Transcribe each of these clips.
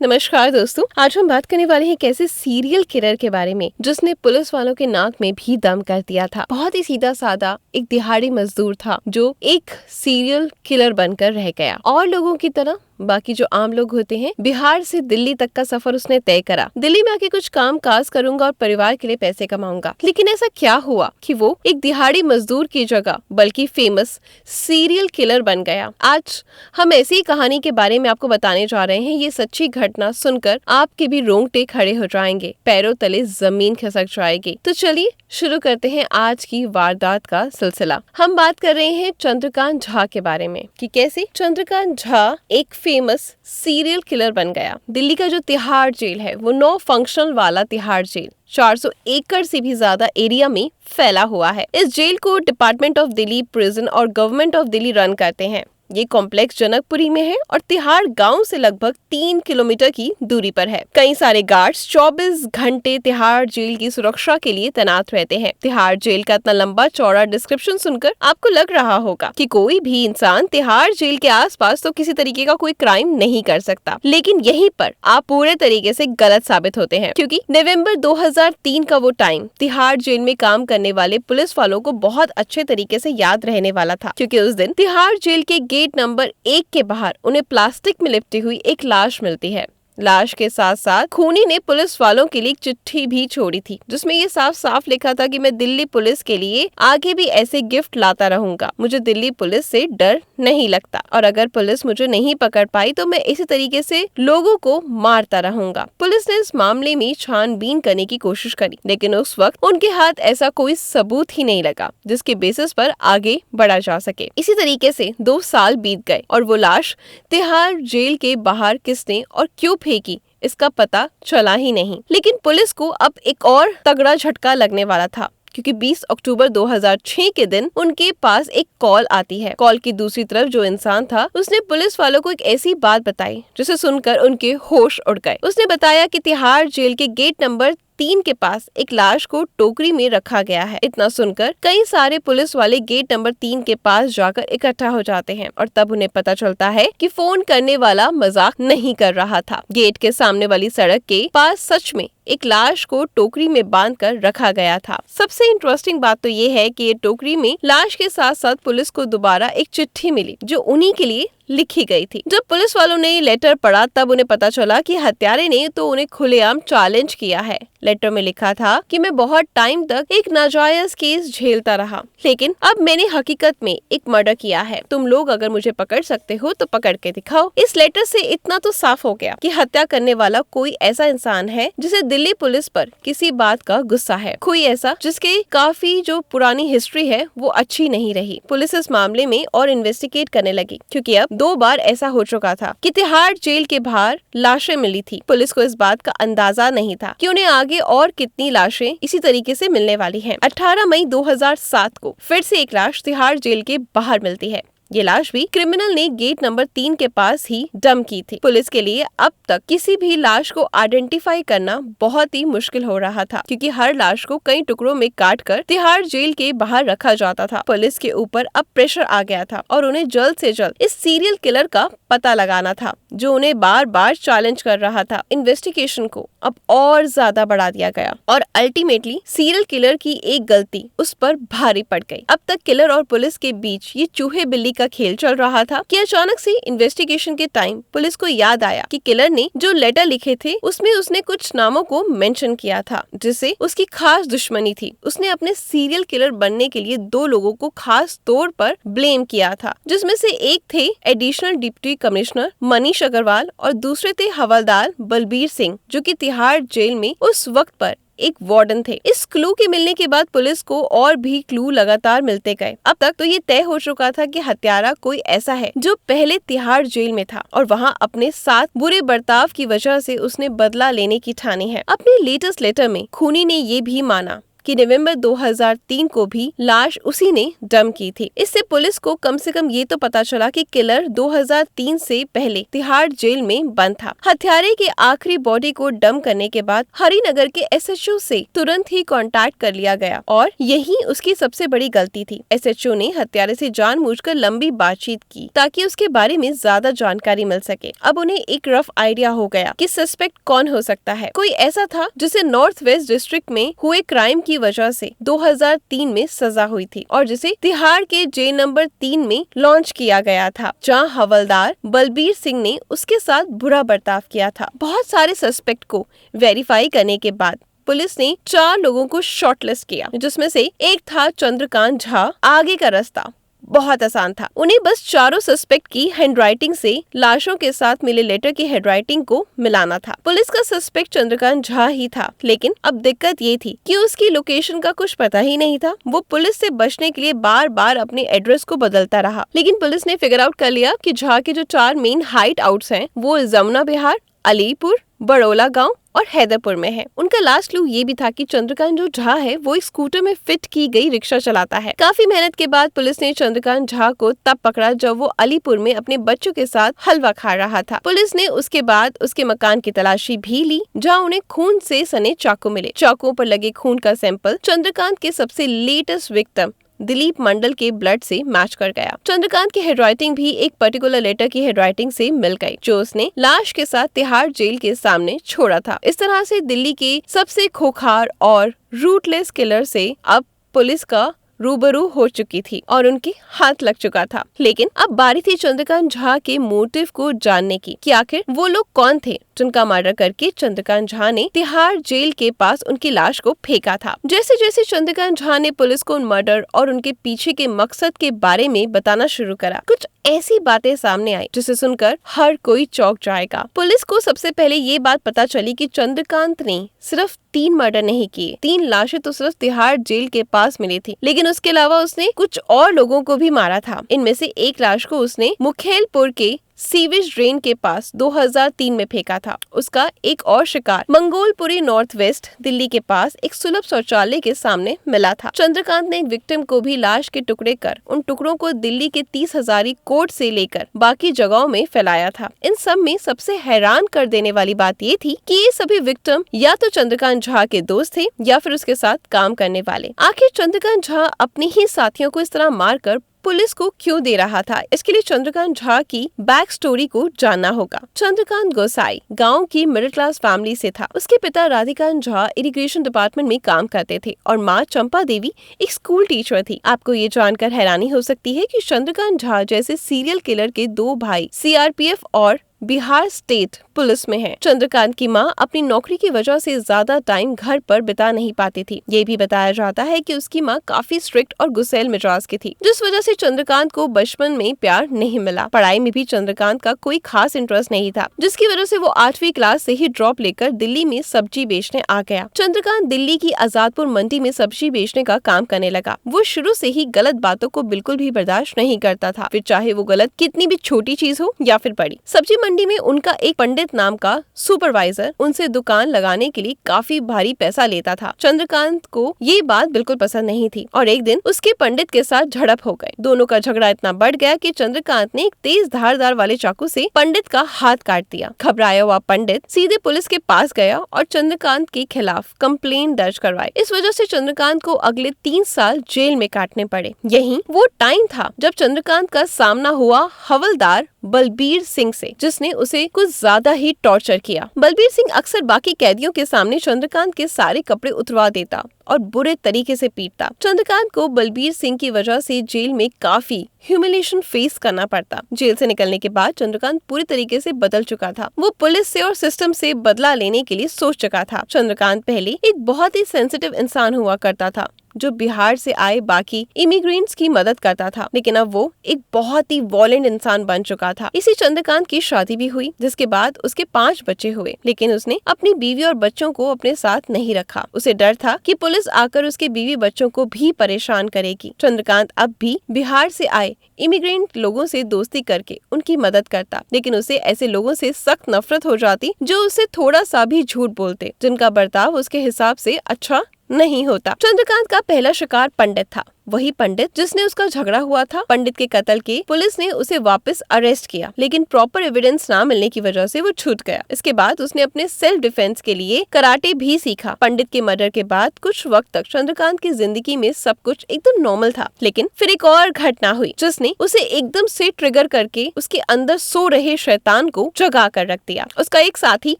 नमस्कार दोस्तों, आज हम बात करने वाले हैं एक ऐसे सीरियल किलर के बारे में जिसने पुलिस वालों के नाक में भी दम कर दिया था। बहुत ही सीधा साधा एक दिहाड़ी मजदूर था जो एक सीरियल किलर बनकर रह गया और लोगों की तरह बाकी जो आम लोग होते हैं बिहार से दिल्ली तक का सफर उसने तय करा। दिल्ली में आके कुछ काम काज करूंगा और परिवार के लिए पैसे कमाऊंगा। लेकिन ऐसा क्या हुआ कि वो एक दिहाड़ी मजदूर की जगह बल्कि फेमस सीरियल किलर बन गया। आज हम ऐसी कहानी के बारे में आपको बताने जा रहे हैं। ये सच्ची घटना सुनकर आपके भी रोंगटे खड़े हो जाएंगे, पैरों तले जमीन खिसक जाएगी। तो चलिए शुरू करते हैं आज की वारदात का सिलसिला। हम बात कर रहे हैं चंद्रकांत झा के बारे में कि कैसे चंद्रकांत झा एक फेमस सीरियल किलर बन गया। दिल्ली का जो तिहाड़ जेल है वो 9 फंक्शनल वाला तिहाड़ जेल 400 एकड़ से भी ज्यादा एरिया में फैला हुआ है। इस जेल को डिपार्टमेंट ऑफ दिल्ली प्रिजन और गवर्नमेंट ऑफ दिल्ली रन करते हैं। ये कॉम्प्लेक्स जनकपुरी में है और तिहाड़ गांव से लगभग 3 किलोमीटर की दूरी पर है। कई सारे गार्ड्स 24 घंटे तिहाड़ जेल की सुरक्षा के लिए तैनात रहते हैं। तिहाड़ जेल का इतना लंबा चौड़ा डिस्क्रिप्शन सुनकर आपको लग रहा होगा कि कोई भी इंसान तिहाड़ जेल के आसपास तो किसी तरीके का कोई क्राइम नहीं कर सकता, लेकिन यहीं पर आप पूरे तरीके से गलत साबित होते हैं, क्योंकि नवंबर 2003 का वो टाइम तिहाड़ जेल में काम करने वाले पुलिस वालों को बहुत अच्छे तरीके से याद रहने वाला था, क्योंकि उस दिन तिहाड़ जेल के गेट नंबर 1 के बाहर उन्हें प्लास्टिक में लिपटी हुई एक लाश मिलती है। लाश के साथ साथ खूनी ने पुलिस वालों के लिए एक चिट्ठी भी छोड़ी थी जिसमें ये साफ साफ लिखा था कि मैं दिल्ली पुलिस के लिए आगे भी ऐसे गिफ्ट लाता रहूंगा। मुझे दिल्ली पुलिस से डर नहीं लगता और अगर पुलिस मुझे नहीं पकड़ पाई तो मैं इसी तरीके से लोगों को मारता रहूंगा। पुलिस ने इस मामले में छानबीन करने की कोशिश करी, लेकिन उस वक्त उनके हाथ ऐसा कोई सबूत ही नहीं लगा जिसके बेसिस पर आगे बढ़ा जा सके। इसी तरीके से 2 साल बीत गए और वो लाश तिहाड़ जेल के बाहर किसने और क्यों फेंकी इसका पता चला ही नहीं। लेकिन पुलिस को अब एक और तगड़ा झटका लगने वाला था, क्योंकि 20 अक्टूबर 2006 के दिन उनके पास एक कॉल आती है। कॉल की दूसरी तरफ जो इंसान था उसने पुलिस वालों को एक ऐसी बात बताई जिसे सुनकर उनके होश उड़ गए। उसने बताया कि तिहाड़ जेल के गेट नंबर 3 के पास एक लाश को टोकरी में रखा गया है। इतना सुनकर कई सारे पुलिस वाले गेट नंबर 3 के पास जाकर इकट्ठा हो जाते हैं और तब उन्हें पता चलता है कि फोन करने वाला मजाक नहीं कर रहा था। गेट के सामने वाली सड़क के पास सच में एक लाश को टोकरी में बांधकर रखा गया था। सबसे इंटरेस्टिंग बात तो ये है कि ये टोकरी में लाश के साथ साथ पुलिस को दोबारा एक चिट्ठी मिली जो उन्हीं के लिए लिखी गई थी। जब पुलिस वालों ने लेटर पढ़ा तब उन्हें पता चला कि हत्यारे ने तो उन्हें खुलेआम चैलेंज किया है। लेटर में लिखा था कि मैं बहुत टाइम तक एक नाजायज केस झेलता रहा, लेकिन अब मैंने हकीकत में एक मर्डर किया है। तुम लोग अगर मुझे पकड़ सकते हो तो पकड़ के दिखाओ। इस लेटर से इतना तो साफ हो गया कि हत्या करने वाला कोई ऐसा इंसान है जिसे दिल्ली पुलिस पर किसी बात का गुस्सा है, कोई ऐसा जिसके काफी जो पुरानी हिस्ट्री है वो अच्छी नहीं रही। पुलिस इस मामले में और इन्वेस्टिगेट करने लगी, क्योंकि अब 2 बार ऐसा हो चुका था कि तिहाड़ जेल के बाहर लाशें मिली थी। पुलिस को इस बात का अंदाजा नहीं था कि उन्हें आगे और कितनी लाशें इसी तरीके से मिलने वाली हैं। 18 मई 2007 को फिर से एक लाश तिहाड़ जेल के बाहर मिलती है। ये लाश भी क्रिमिनल ने गेट नंबर 3 के पास ही डंप की थी। पुलिस के लिए अब तक किसी भी लाश को आइडेंटिफाई करना बहुत ही मुश्किल हो रहा था, क्योंकि हर लाश को कई टुकड़ों में काटकर तिहाड़ जेल के बाहर रखा जाता था। पुलिस के ऊपर अब प्रेशर आ गया था और उन्हें जल्द से जल्द इस सीरियल किलर का पता लगाना था जो उन्हें बार बार चैलेंज कर रहा था। इन्वेस्टिगेशन को अब और ज्यादा बढ़ा दिया गया और अल्टीमेटली सीरियल किलर की एक गलती उस पर भारी पड़ गई। अब तक किलर और पुलिस के बीच ये चूहे बिल्ली का खेल चल रहा था कि अचानक से इन्वेस्टिगेशन के टाइम पुलिस को याद आया कि किलर ने जो लेटर लिखे थे उसमें उसने कुछ नामों को मेंशन किया था जिससे उसकी खास दुश्मनी थी। उसने अपने सीरियल किलर बनने के लिए 2 लोगों को खास तौर पर ब्लेम किया था, जिसमें से एक थे additional deputy commissioner Manish Agarwal और दूसरे थे हवलदार बलबीर सिंह, जो कि तिहाड़ जेल में उस वक्त पर एक वार्डन थे। इस क्लू के मिलने के बाद पुलिस को और भी क्लू लगातार मिलते गए। अब तक तो ये तय हो चुका था कि हत्यारा कोई ऐसा है जो पहले तिहाड़ जेल में था और वहाँ अपने साथ बुरे बर्ताव की वजह से उसने बदला लेने की ठानी है। अपने लेटेस्ट लेटर में खूनी ने ये भी माना कि नवंबर 2003 को भी लाश उसी ने डंप की थी। इससे पुलिस को कम से कम ये तो पता चला कि किलर 2003 से पहले तिहाड़ जेल में बंद था। हत्यारे की आखिरी बॉडी को डंप करने के बाद हरिनगर के SHO से तुरंत ही कांटेक्ट कर लिया गया और यही उसकी सबसे बड़ी गलती थी। SHO ने हत्यारे से जानबूझकर लंबी बातचीत की ताकि उसके बारे में ज्यादा जानकारी मिल सके। अब उन्हें एक रफ आइडिया हो गया कि सस्पेक्ट कौन हो सकता है। कोई ऐसा था जिसे नॉर्थ वेस्ट डिस्ट्रिक्ट में हुए क्राइम की वजह से 2003 में सजा हुई थी और जिसे तिहाड़ के जेल नंबर 3 में लॉन्च किया गया था, जहां हवलदार बलबीर सिंह ने उसके साथ बुरा बर्ताव किया था। बहुत सारे सस्पेक्ट को वेरीफाई करने के बाद पुलिस ने 4 लोगों को शॉर्टलिस्ट किया, जिसमें से एक था चंद्रकांत झा। आगे का रास्ता बहुत आसान था। उन्हें बस चारों सस्पेक्ट की हैंडराइटिंग से लाशों के साथ मिले लेटर की हैंडराइटिंग को मिलाना था। पुलिस का सस्पेक्ट चंद्रकांत झा ही था, लेकिन अब दिक्कत ये थी कि उसकी लोकेशन का कुछ पता ही नहीं था। वो पुलिस से बचने के लिए बार बार अपने एड्रेस को बदलता रहा, लेकिन पुलिस ने फिगर आउट कर लिया कि झा के जो 4 मेन हाइट आउट्स हैं वो जमुना विहार, अलीपुर, बड़ोला गांव और हैदरपुर में है। उनका लास्ट क्लू ये भी था कि चंद्रकांत जो झा है वो एक स्कूटर में फिट की गई रिक्शा चलाता है। काफी मेहनत के बाद पुलिस ने चंद्रकांत झा को तब पकड़ा जब वो अलीपुर में अपने बच्चों के साथ हलवा खा रहा था। पुलिस ने उसके बाद उसके मकान की तलाशी भी ली, जहाँ उन्हें खून से सने चाकू मिले। चाकुओं पर लगे खून का सैंपल चंद्रकांत के सबसे लेटेस्ट विक्टिम दिलीप मंडल के ब्लड से मैच कर गया। चंद्रकांत की हैंडराइटिंग भी एक पर्टिकुलर लेटर की हैंडराइटिंग से मिल गई, जो उसने लाश के साथ तिहाड़ जेल के सामने छोड़ा था। इस तरह से दिल्ली के सबसे खोखार और रूटलेस किलर से अब पुलिस का रूबरू हो चुकी थी और उनके हाथ लग चुका था। लेकिन अब बारी थी चंद्रकांत झा के मोटिव को जानने की कि आखिर वो लोग कौन थे जिनका मर्डर करके चंद्रकांत झा ने तिहाड़ जेल के पास उनकी लाश को फेंका था। जैसे जैसे चंद्रकांत झा ने पुलिस को उन मर्डर और उनके पीछे के मकसद के बारे में बताना शुरू करा, कुछ ऐसी बातें सामने आई जिसे सुनकर हर कोई चौंक जाएगा। पुलिस को सबसे पहले ये बात पता चली कि चंद्रकांत ने सिर्फ 3 मर्डर नहीं किए। 3 लाशें तो सिर्फ तिहाड़ जेल के पास मिली थी, लेकिन उसके अलावा उसने कुछ और लोगों को भी मारा था। इनमें से एक लाश को उसने मुखेलपुर के सीवेज ड्रेन के पास 2003 में फेंका था। उसका एक और शिकार मंगोलपुरी नॉर्थ वेस्ट दिल्ली के पास एक सुलभ शौचालय के सामने मिला था। चंद्रकांत ने एक विक्टिम को भी लाश के टुकड़े कर उन टुकड़ों को दिल्ली के 30 हजारी कोर्ट से लेकर बाकी जगहों में फैलाया था। इन सब में सबसे हैरान कर देने वाली बात ये थी कि ये सभी विक्टिम या तो चंद्रकांत झा के दोस्त थे या फिर उसके साथ काम करने वाले। आखिर चंद्रकांत झा अपने ही साथियों को इस तरह मारकर पुलिस को क्यों दे रहा था? इसके लिए चंद्रकांत झा की बैक स्टोरी को जानना होगा। चंद्रकांत गोसाई गांव की मिडिल क्लास फैमिली से था। उसके पिता राधिकांत झा इरिगेशन डिपार्टमेंट में काम करते थे और माँ चंपा देवी एक स्कूल टीचर थी। आपको ये जानकर हैरानी हो सकती है कि चंद्रकांत झा जैसे सीरियल किलर के 2 भाई CRPF और बिहार स्टेट पुलिस में है। चंद्रकांत की मां अपनी नौकरी की वजह से ज्यादा टाइम घर पर बिता नहीं पाती थी। ये भी बताया जाता है कि उसकी मां काफी स्ट्रिक्ट और गुस्सैल मिजाज की थी, जिस वजह से चंद्रकांत को बचपन में प्यार नहीं मिला। पढ़ाई में भी चंद्रकांत का कोई खास इंटरेस्ट नहीं था, जिसकी वजह से वो 8वीं क्लास से ही ड्रॉप लेकर दिल्ली में सब्जी बेचने आ गया। चंद्रकांत दिल्ली की आजादपुर मंडी में सब्जी बेचने का काम करने लगा। वो शुरू से ही गलत बातों को बिल्कुल भी बर्दाश्त नहीं करता था, फिर चाहे वो गलत कितनी भी छोटी चीज हो या फिर बड़ी। सब्जी मंडी में उनका एक पंडित नाम का सुपरवाइजर उनसे दुकान लगाने के लिए काफी भारी पैसा लेता था। चंद्रकांत को ये बात बिल्कुल पसंद नहीं थी और एक दिन उसके पंडित के साथ झड़प हो गई। दोनों का झगड़ा इतना बढ़ गया कि चंद्रकांत ने एक तेज धारदार वाले चाकू से पंडित का हाथ काट दिया। घबराया हुआ पंडित सीधे पुलिस के पास गया और चंद्रकांत के खिलाफ कंप्लेन दर्ज करवाई। इस वजह से चंद्रकांत को अगले 3 साल जेल में काटने पड़े। यही वो टाइम था जब चंद्रकांत का सामना हुआ हवलदार बलबीर सिंह से, जिसने उसे कुछ ज्यादा ही टॉर्चर किया। बलबीर सिंह अक्सर बाकी कैदियों के सामने चंद्रकांत के सारे कपड़े उतरवा देता और बुरे तरीके से पीटता। चंद्रकांत को बलबीर सिंह की वजह से जेल में काफी ह्यूमिलेशन फेस करना पड़ता। जेल से निकलने के बाद चंद्रकांत पूरी तरीके से बदल चुका था। वो पुलिस से और सिस्टम से बदला लेने के लिए सोच चुका था। चंद्रकांत पहले एक बहुत ही सेंसिटिव इंसान हुआ करता था, जो बिहार से आए बाकी इमिग्रेंट्स की मदद करता था, लेकिन अब वो एक बहुत ही वॉयलेंट इंसान बन चुका था। इसी चंद्रकांत की शादी भी हुई, जिसके बाद उसके 5 बच्चे हुए, लेकिन उसने अपनी बीवी और बच्चों को अपने साथ नहीं रखा। उसे डर था कि पुलिस आकर उसके बीवी बच्चों को भी परेशान करेगी। चंद्रकांत अब भी बिहार से आए इमिग्रेंट लोगों से दोस्ती करके उनकी मदद करता, लेकिन उसे ऐसे लोगों से सख्त नफरत हो जाती जो उसे थोड़ा सा भी झूठ बोलते, जिनका बर्ताव उसके हिसाब से अच्छा नहीं होता। चंद्रकांत का पहला शिकार पंडित था, वही पंडित जिसने उसका झगड़ा हुआ था। पंडित के कत्ल के पुलिस ने उसे वापस अरेस्ट किया, लेकिन प्रॉपर एविडेंस ना मिलने की वजह से वो छूट गया। इसके बाद उसने अपने सेल्फ डिफेंस के लिए कराटे भी सीखा। पंडित के मर्डर के बाद कुछ वक्त तक चंद्रकांत की जिंदगी में सब कुछ एकदम नॉर्मल था, लेकिन फिर एक और घटना हुई जिसने उसे एकदम से ट्रिगर करके उसके अंदर सो रहे शैतान को जगा कर रख दिया। उसका एक साथी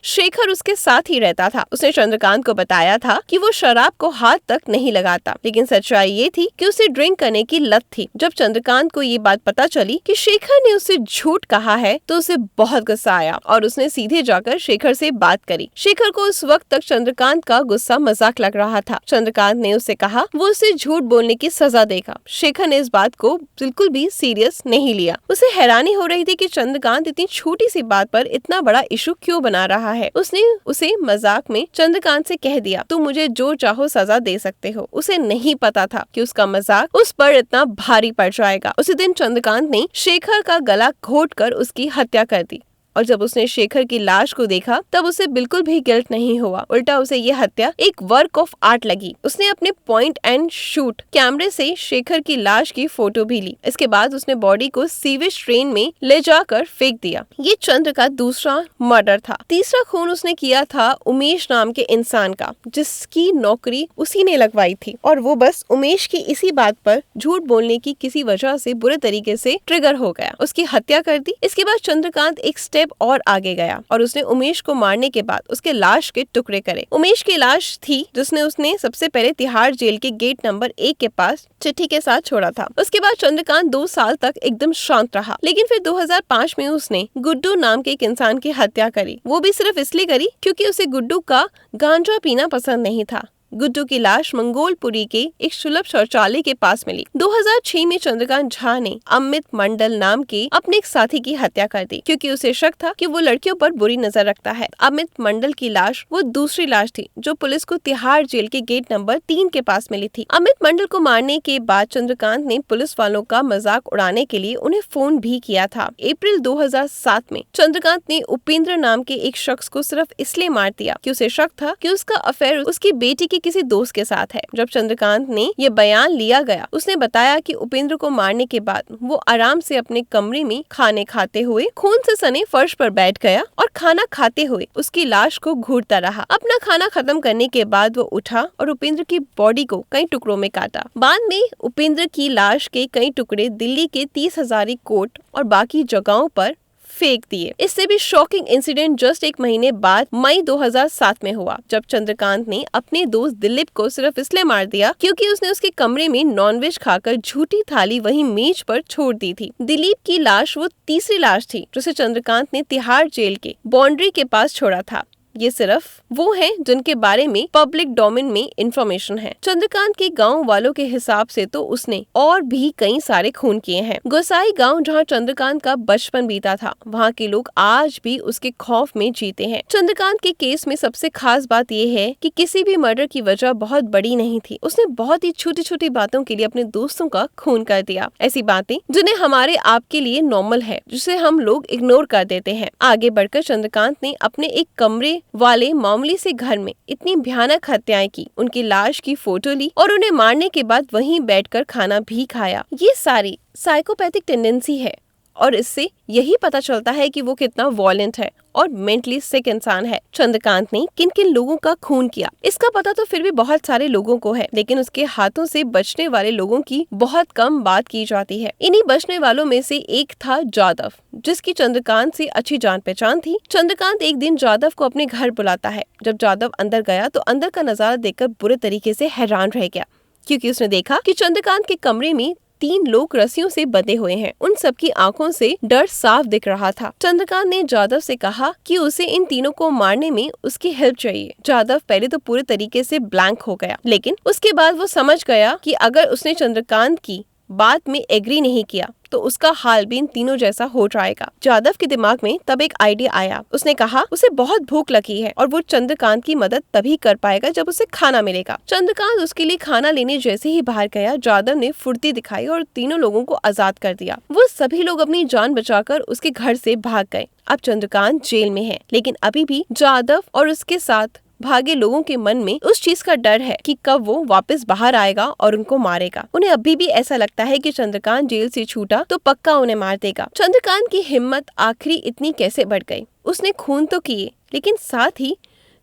शेखर उसके साथ ही रहता था। उसने चंद्रकांत को बताया था कि वो शराब को हाथ तक नहीं लगाता, लेकिन सच्चाई ये थी कि उसे ड्रिंक करने की लत थी। जब चंद्रकांत को ये बात पता चली कि शेखर ने उसे झूठ कहा है तो उसे बहुत गुस्सा आया और उसने सीधे जाकर शेखर से बात करी। शेखर को उस वक्त तक चंद्रकांत का गुस्सा मजाक लग रहा था। चंद्रकांत ने उससे कहा वो उसे झूठ बोलने की सजा देगा। शेखर ने इस बात को बिल्कुल भी सीरियस नहीं लिया। उसे हैरानी हो रही थी कि चंद्रकांत इतनी छोटी सी बात पर इतना बड़ा इशू क्यों बना रहा है। उसने उसे मजाक में चंद्रकांत से कह दिया, तुम मुझे जो चाहो सजा दे सकते हो। उसे नहीं पता था कि उसका मजाक उस पर इतना भारी पड़ जाएगा। उसी दिन चंद्रकांत ने शेखर का गला घोंटकर उसकी हत्या कर दी और जब उसने शेखर की लाश को देखा तब उसे बिल्कुल भी गिल्ट नहीं हुआ। उल्टा उसे ये हत्या एक वर्क ऑफ आर्ट लगी। उसने अपने पॉइंट एंड शूट कैमरे से शेखर की लाश की फोटो भी ली। इसके बाद उसने बॉडी को सीवेज ट्रेन में ले जाकर फेंक दिया। ये चंद्र का दूसरा मर्डर था। तीसरा खून उसने किया था उमेश नाम के इंसान का, जिसकी नौकरी उसी ने लगवाई थी और वो बस उमेश की इसी बात पर झूठ बोलने की किसी वजह से बुरे तरीके से ट्रिगर हो गया, उसकी हत्या कर दी। इसके बाद चंद्रकांत एक स्टेप और आगे गया और उसने उमेश को मारने के बाद उसके लाश के टुकड़े करे। उमेश की लाश थी जिसने उसने सबसे पहले तिहाड़ जेल के गेट नंबर 1 के पास चिट्ठी के साथ छोड़ा था। उसके बाद चंद्रकांत 2 साल तक एकदम शांत रहा, लेकिन फिर 2005 में उसने गुड्डू नाम के एक इंसान की हत्या करी। वो भी सिर्फ इसलिए करी क्योंकि उसे गुड्डू का गांजा पीना पसंद नहीं था। गुड्डू की लाश मंगोलपुरी के एक सुलभ शौचालय के पास मिली। 2006 में चंद्रकांत झा ने अमित मंडल नाम के अपने एक साथी की हत्या कर दी क्योंकि उसे शक था कि वो लड़कियों पर बुरी नजर रखता है। अमित मंडल की लाश वो दूसरी लाश थी जो पुलिस को तिहाड़ जेल के गेट नंबर 3 के पास मिली थी। अमित मंडल को मारने के बाद चंद्रकांत ने पुलिस वालों का मजाक उड़ाने के लिए उन्हें फोन भी किया था। अप्रैल 2007 में चंद्रकांत ने उपेंद्र नाम के एक शख्स को सिर्फ इसलिए मार दिया कि उसे शक था कि उसका अफेयर उसकी बेटी की किसी दोस्त के साथ है। जब चंद्रकांत ने ये बयान लिया गया, उसने बताया कि उपेंद्र को मारने के बाद वो आराम से अपने कमरे में खाने खाते हुए खून से सने फर्श पर बैठ गया और खाना खाते हुए उसकी लाश को घूरता रहा। अपना खाना खत्म करने के बाद वो उठा और उपेंद्र की बॉडी को कई टुकड़ों में काटा। बाद में उपेंद्र की लाश के कई टुकड़े दिल्ली के 30 हजारी कोर्ट और बाकी जगहों पर फेंक दिए। इससे भी शॉकिंग इंसिडेंट जस्ट एक महीने बाद मई 2007 में हुआ, जब चंद्रकांत ने अपने दोस्त दिलीप को सिर्फ इसलिए मार दिया क्योंकि उसने उसके कमरे में नॉनवेज खाकर झूठी थाली वहीं मेज पर छोड़ दी थी। दिलीप की लाश वो तीसरी लाश थी जिसे चंद्रकांत ने तिहाड़ जेल के बाउंड्री के पास छोड़ा था। ये सिर्फ वो हैं जिनके बारे में पब्लिक डोमेन में इंफॉर्मेशन है। चंद्रकांत के गांव वालों के हिसाब से तो उसने और भी कई सारे खून किए हैं। गोसाई गांव जहां चंद्रकांत का बचपन बीता था, वहां के लोग आज भी उसके खौफ में जीते हैं। चंद्रकांत के केस में सबसे खास बात ये है कि किसी भी मर्डर की वजह बहुत बड़ी नहीं थी। उसने बहुत ही छोटी छोटी बातों के लिए अपने दोस्तों का खून कर दिया। ऐसी बातें जिन्हें हमारे आपके लिए नॉर्मल है, जिसे हम लोग इग्नोर कर देते हैं। आगे बढ़कर चंद्रकांत ने अपने एक कमरे वाले मामूली से घर में इतनी भयानक हत्याएं की, उनकी लाश की फोटो ली और उन्हें मारने के बाद वहीं बैठकर खाना भी खाया। ये सारी साइकोपैथिक टेंडेंसी है और इससे यही पता चलता है कि वो कितना वॉयलेंट है और मेंटली सिक इंसान है। चंद्रकांत ने किन किन लोगों का खून किया इसका पता तो फिर भी बहुत सारे लोगों को है, लेकिन उसके हाथों से बचने वाले लोगों की बहुत कम बात की जाती है। इन्हीं बचने वालों में से एक था जादव, जिसकी चंद्रकांत से अच्छी जान पहचान थी। चंद्रकांत एक दिन जादव को अपने घर बुलाता है। जब जादव अंदर गया तो अंदर का नजारा देखकर बुरे तरीके से हैरान रह गया, क्योंकि उसने देखा कि चंद्रकांत के कमरे में 3 लोग रस्सियों से बंधे हुए हैं। उन सबकी आंखों से डर साफ दिख रहा था। चंद्रकांत ने जादव से कहा कि उसे इन तीनों को मारने में उसकी हेल्प चाहिए। जादव पहले तो पूरे तरीके से ब्लैंक हो गया, लेकिन उसके बाद वो समझ गया कि अगर उसने चंद्रकांत की बात में एग्री नहीं किया तो उसका हाल भी इन तीनों जैसा हो जाएगा। जादव के दिमाग में तब एक आइडिया आया। उसने कहा उसे बहुत भूख लगी है और वो चंद्रकांत की मदद तभी कर पाएगा जब उसे खाना मिलेगा। चंद्रकांत उसके लिए खाना लेने जैसे ही बाहर गया, जादव ने फुर्ती दिखाई और तीनों लोगों को आजाद कर दिया। वो सभी लोग अपनी जान बचाकर उसके घर से भाग गए। अब चंद्रकांत जेल में है, लेकिन अभी भी जादव और उसके साथ भागे लोगों के मन में उस चीज का डर है कि कब वो वापस बाहर आएगा और उनको मारेगा। उन्हें अभी भी ऐसा लगता है कि चंद्रकांत जेल से छूटा तो पक्का उन्हें मार देगा। चंद्रकांत की हिम्मत आखिरी इतनी कैसे बढ़ गई? उसने खून तो किए, लेकिन साथ ही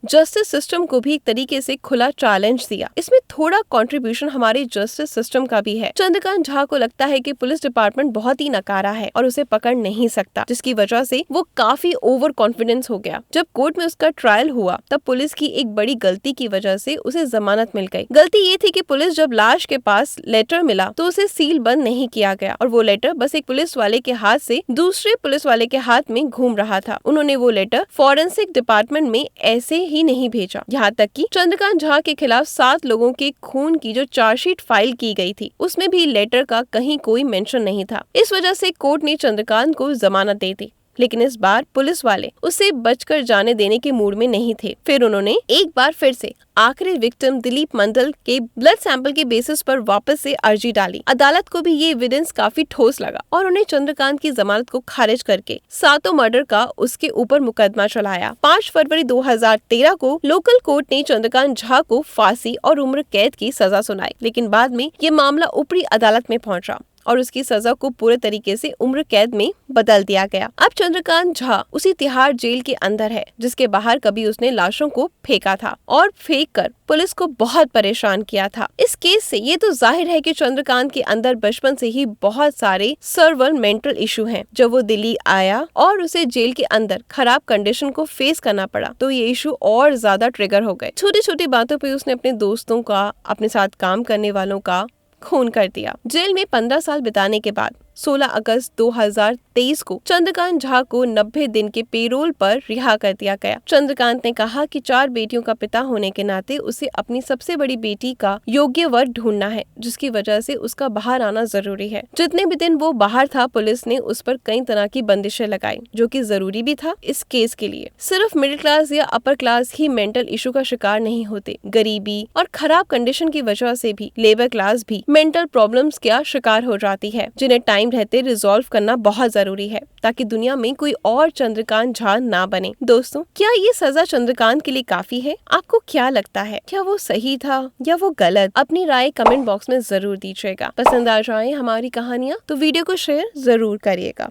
जस्टिस सिस्टम को भी एक तरीके से खुला चैलेंज दिया। इसमें थोड़ा कंट्रीब्यूशन हमारे जस्टिस सिस्टम का भी है। चंद्रकांत झा को लगता है कि पुलिस डिपार्टमेंट बहुत ही नकारा है और उसे पकड़ नहीं सकता, जिसकी वजह से वो काफी ओवर कॉन्फिडेंस हो गया। जब कोर्ट में उसका ट्रायल हुआ तब पुलिस की एक बड़ी गलती की वजह से उसे जमानत मिल गई। गलती ये थी कि पुलिस जब लाश के पास लेटर मिला तो उसे सील बंद नहीं किया गया और वो लेटर बस एक पुलिस वाले के हाथ से दूसरे पुलिस वाले के हाथ में घूम रहा था। उन्होंने वो लेटर फॉरेंसिक डिपार्टमेंट में ऐसे ही नहीं भेजा। यहाँ तक कि चंद्रकांत झा के खिलाफ 7 लोगों के खून की जो चार्जशीट फाइल की गई थी उसमें भी लेटर का कहीं कोई मेंशन नहीं था। इस वजह से कोर्ट ने चंद्रकांत को जमानत दे दी, लेकिन इस बार पुलिस वाले उसे बचकर जाने देने के मूड में नहीं थे। फिर उन्होंने एक बार फिर से आखिरी विक्टिम दिलीप मंडल के ब्लड सैंपल के बेसिस पर वापस से अर्जी डाली। अदालत को भी ये एविडेंस काफी ठोस लगा और उन्हें चंद्रकांत की जमानत को खारिज करके 7 मर्डर का उसके ऊपर मुकदमा चलाया। 5 फरवरी 2013 को लोकल कोर्ट ने चंद्रकांत झा को फांसी और उम्र कैद की सजा सुनाई, लेकिन बाद में ये मामला ऊपरी अदालत में पहुंचा और उसकी सजा को पूरे तरीके से उम्र कैद में बदल दिया गया। अब चंद्रकांत झा उसी तिहाड़ जेल के अंदर है जिसके बाहर कभी उसने लाशों को फेंका था और फेंक कर पुलिस को बहुत परेशान किया था। इस केस से ये तो जाहिर है कि चंद्रकांत के अंदर बचपन से ही बहुत सारे सर्वल मेंटल इशू हैं। जब वो दिल्ली आया और उसे जेल के अंदर खराब कंडीशन को फेस करना पड़ा तो ये इशू और ज्यादा ट्रिगर हो गए। छोटी छोटी बातों पे उसने अपने दोस्तों का, अपने साथ काम करने वालों का खून कर दिया। जेल में 15 साल बिताने के बाद 16 अगस्त 2023 को चंद्रकांत झा को 90 दिन के पेरोल पर रिहा कर दिया गया। चंद्रकांत ने कहा कि 4 बेटियों का पिता होने के नाते उसे अपनी सबसे बड़ी बेटी का योग्य वर ढूंढना है, जिसकी वजह से उसका बाहर आना जरूरी है। जितने भी दिन वो बाहर था पुलिस ने उस पर कई तरह की बंदिशें लगाई, जो कि जरूरी भी था इस केस के लिए। सिर्फ मिडिल क्लास या अपर क्लास ही मेंटल इशू का शिकार नहीं होते, गरीबी और खराब कंडीशन की वजह से भी लेबर क्लास भी मेंटल प्रॉब्लम्स का शिकार हो जाती है, जिन्हें टाइम रहते रिजॉल्व करना बहुत जरूरी है ताकि दुनिया में कोई और चंद्रकांत झा ना बने। दोस्तों, क्या ये सजा चंद्रकांत के लिए काफी है? आपको क्या लगता है? क्या वो सही था या वो गलत? अपनी राय कमेंट बॉक्स में जरूर दीजिएगा। पसंद आ जाए हमारी कहानियाँ तो वीडियो को शेयर जरूर करिएगा।